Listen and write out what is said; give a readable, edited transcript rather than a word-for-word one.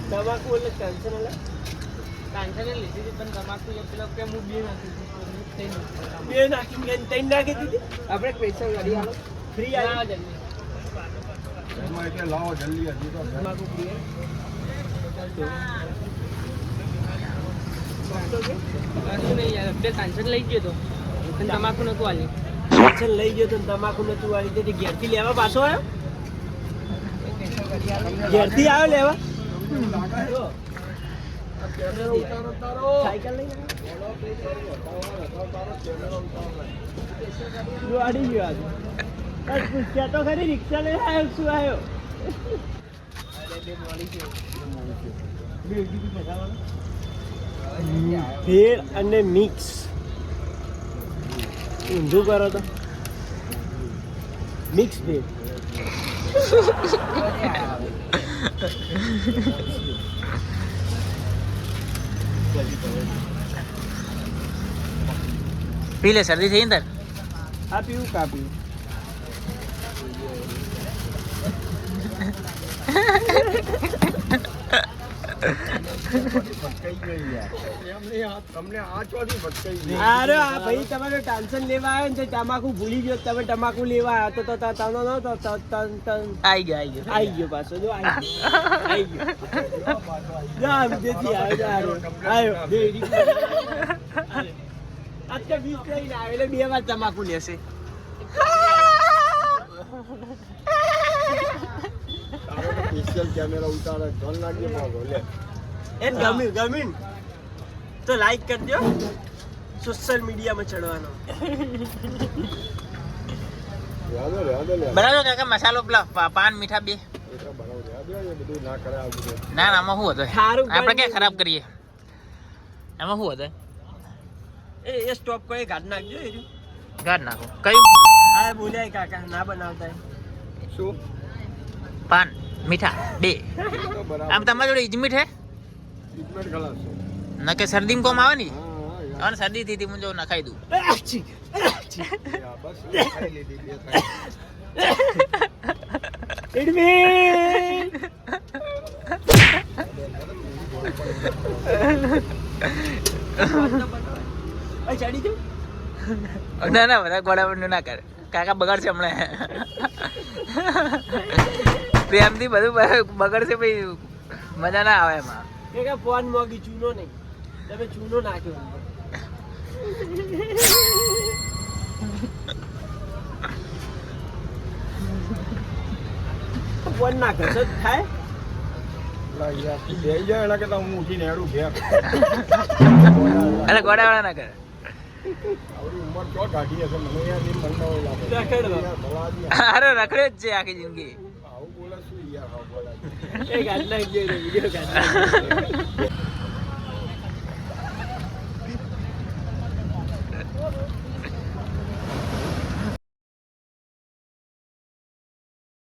તમાકુ એટલે ટેન્શન લીધી હતી પણ તમાકુ પેલો કે હું બે નાખી ત્રણ નાખી દીધી આપણે પૈસા ગાડી આલો ફ્રી આવો જલ્દી એમાં એટલે લાવો જલ્દી હજી તો તમાકુ ફ્રી નહીં યાર બે કાંચન લઈ ગયો તો તમાકુ નતું આલી કાંચન લઈ ગયો તો તમાકુ નતું આલી તેથી ઘેરથી લેવા પાછો આવ્યો ઘેરથી આવ્યો લેવા સાયકલ લઈ આડી ગયો આજે પૂછ્યા તો ખરી રિક્ષા લઈ આવ્યો શું આવ્યો ભેળ અને મિક્સ ઊંધું કરો તો મિક્સ ભેળ પી લે શરદી થઈ ને આ પીવું કા પીવું અરે આ ભાઈ તમારે ટેન્શન લેવા આવ્યો ને તમાકુ ભૂલી ગયો તમે તમાકુ લેવા આવ્યો તો આવી ગયો પાછો જો આવી ગયો અત્યારે 20 લઈને આવે એટલે 2 વાર તમાકુ લેશે સ્પેશિયલ કેમેરા ઉતારે ધન લાગી માગો લે એ ગમ્યું તો લાઈક કરજો સોશિયલ મીડિયામાં ચડવાનો બરાબર કાકા મસાલો પેલા પાન મીઠા બે ના ના આમાં શું હતું આપણે ક્યાં ખરાબ કરીએ એમાં શું હતું એ સ્ટોપ કોઈ ગાડ નાખજો એ ગાડ નાખો કયું હા બોલ્યા કાકા ના બનાવતા શું પાન મીઠા બે આમ તમારી જોડે ઇજમીઠ હે ના કે શરદી કોમ આવે ને અને શરદી થી હું જો નખાઈ દઉં ના ના બધા ગોળા ના કરે કાકા બગાડશે હમણાં પ્રેમથી બધું બગડશે ભાઈ મજા ના આવે એમાં કે ફોન મોગી ચૂનો નહીં તમે ચૂનો નાખ્યો ફોન નાખે તો થાય એના કરતા હું ઉઠીને હેડું ઘેર અરે ગોળાવાળા ના કરે અરે રખડે જ છે આખી જિંદગી એ ગાડી નાખી